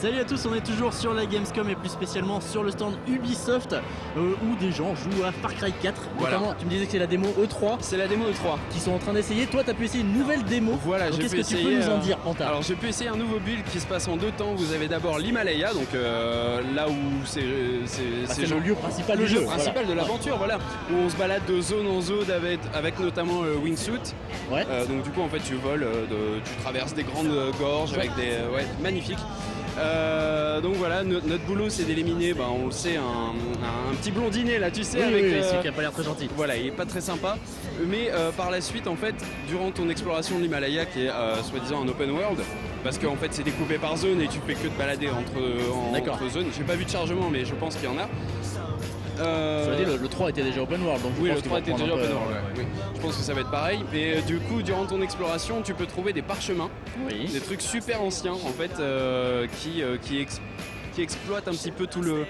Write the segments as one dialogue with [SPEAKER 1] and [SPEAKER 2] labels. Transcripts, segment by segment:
[SPEAKER 1] Salut à tous, on est toujours sur la Gamescom et plus spécialement sur le stand Ubisoft où des gens jouent à Far Cry 4.
[SPEAKER 2] Voilà.
[SPEAKER 1] Notamment, tu me disais que c'est la démo E3.
[SPEAKER 2] C'est la démo E3
[SPEAKER 1] qui sont en train d'essayer. Toi, tu as pu essayer une nouvelle démo.
[SPEAKER 2] Voilà, j'ai
[SPEAKER 1] qu'est-ce
[SPEAKER 2] pu
[SPEAKER 1] que tu
[SPEAKER 2] essayer.
[SPEAKER 1] peux nous en dire, Panta?
[SPEAKER 2] Alors, j'ai pu essayer un nouveau build qui se passe en deux temps. Vous avez d'abord l'Himalaya, donc là où c'est
[SPEAKER 1] le lieu principal
[SPEAKER 2] le
[SPEAKER 1] du
[SPEAKER 2] jeu
[SPEAKER 1] jeu,
[SPEAKER 2] principal de l'aventure, voilà, où on se balade de zone en zone avec notamment Wingsuit.
[SPEAKER 1] Ouais.
[SPEAKER 2] Donc du coup, en fait, tu voles, tu traverses des grandes gorges avec des magnifiques. Donc voilà, notre boulot c'est d'éliminer, on le sait, un petit blondinet là, tu sais, avec
[SPEAKER 1] celui qui a pas l'air très gentil.
[SPEAKER 2] Voilà, il est pas très sympa, mais par la suite, en fait, durant ton exploration de l'Himalaya, qui est soi-disant un open world, parce qu'en fait c'est découpé par zone et tu fais que te balader entre zones. J'ai pas vu de chargement, mais je pense qu'il y en a.
[SPEAKER 1] Ça veut dire le 3 était déjà open world, donc
[SPEAKER 2] oui, le 3 était déjà open world. Oui. Je pense que ça va être pareil. Mais du coup, durant ton exploration, tu peux trouver des parchemins, des trucs super anciens en fait, qui exploitent un petit peu tout le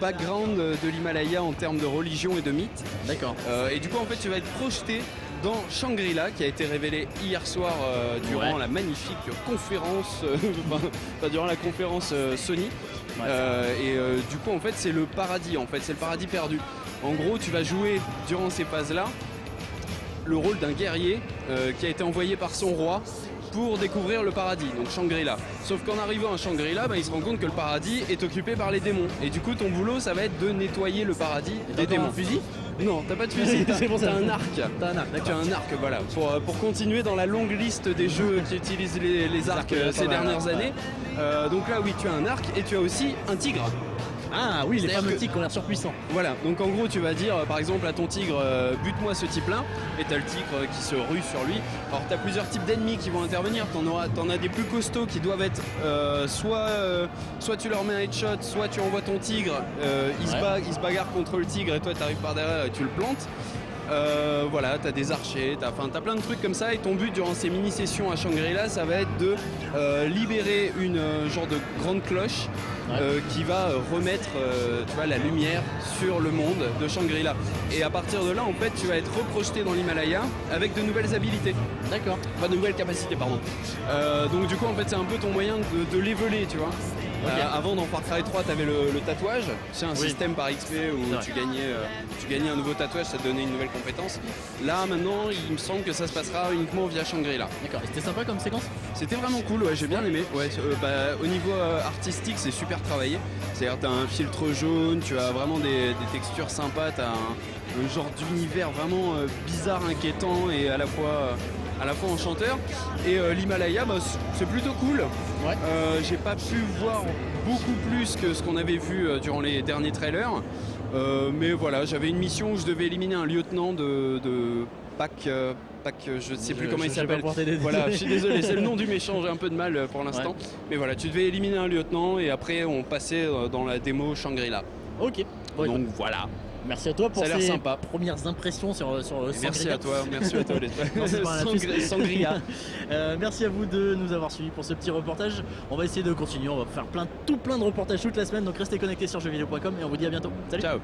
[SPEAKER 2] background de l'Himalaya en termes de religion et de mythe.
[SPEAKER 1] D'accord.
[SPEAKER 2] Et du coup, en fait, tu vas être projeté dans Shangri-La, qui a été révélé hier soir durant la magnifique conférence, durant la conférence Sony. Du coup, en fait, c'est le paradis, c'est le paradis perdu. En gros, tu vas jouer durant ces phases-là le rôle d'un guerrier qui a été envoyé par son roi pour découvrir le paradis, donc Shangri-La. Sauf qu'en arrivant à Shangri-La, il se rend compte que le paradis est occupé par les démons. Et du coup, ton boulot, ça va être de nettoyer le paradis des démons.
[SPEAKER 1] Un fusil?
[SPEAKER 2] Non, t'as pas de fusil, t'as un arc.
[SPEAKER 1] T'as un arc, d'accord.
[SPEAKER 2] Tu as un arc, voilà, pour continuer dans la longue liste des jeux qui utilisent les arcs ces dernières années. Donc là, oui, tu as un arc et tu as aussi un tigre.
[SPEAKER 1] Ah oui, les fameux tigres qui ont l'air surpuissants.
[SPEAKER 2] Voilà, donc en gros tu vas dire par exemple à ton tigre bute-moi ce type là, et t'as le tigre qui se rue sur lui. Alors t'as plusieurs types d'ennemis qui vont intervenir, t'en as des plus costauds qui doivent être soit tu leur mets un headshot, soit tu envoies ton tigre, il se bagarre contre le tigre et toi t'arrives par derrière et tu le plantes. Voilà, t'as des archers, t'as plein de trucs comme ça, et ton but durant ces mini-sessions à Shangri-La, ça va être de libérer une genre de grande cloche qui va remettre la lumière sur le monde de Shangri-La. Et à partir de là, en fait, tu vas être reprojeté dans l'Himalaya avec de nouvelles habilités.
[SPEAKER 1] D'accord.
[SPEAKER 2] Pas de nouvelles capacités, pardon. Donc du coup, en fait, c'est un peu ton moyen de leveler, tu vois. Okay. Avant dans Far Cry 3 tu avais le tatouage, c'est un système par XP où tu gagnais un nouveau tatouage, ça te donnait une nouvelle compétence. Là maintenant il me semble que ça se passera uniquement via Shangri-La.
[SPEAKER 1] D'accord, et c'était sympa comme séquence?
[SPEAKER 2] C'était vraiment cool, j'ai bien aimé. Au niveau artistique c'est super travaillé, c'est-à-dire tu as un filtre jaune, tu as vraiment des textures sympas, tu as un genre d'univers vraiment bizarre, inquiétant et à la fois enchanteur. Et l'Himalaya c'est plutôt cool. J'ai pas pu voir beaucoup plus que ce qu'on avait vu durant les derniers trailers, mais voilà, j'avais une mission où je devais éliminer un lieutenant de Pac, je ne sais plus comment il s'appelle. Voilà, je suis désolé, c'est le nom du méchant, j'ai un peu de mal pour l'instant. Mais voilà, tu devais éliminer un lieutenant et après on passait dans la démo Shangri-La.
[SPEAKER 1] Ok.
[SPEAKER 2] Donc voilà.
[SPEAKER 1] Merci à toi pour ces
[SPEAKER 2] sympa.
[SPEAKER 1] premières impressions sur
[SPEAKER 2] merci à toi
[SPEAKER 1] Sangria. Merci à vous de nous avoir suivis pour ce petit reportage. On va essayer de continuer, on va faire plein de reportages toute la semaine, donc restez connectés sur jeuxvideo.com et on vous dit à bientôt. Salut.
[SPEAKER 2] Ciao.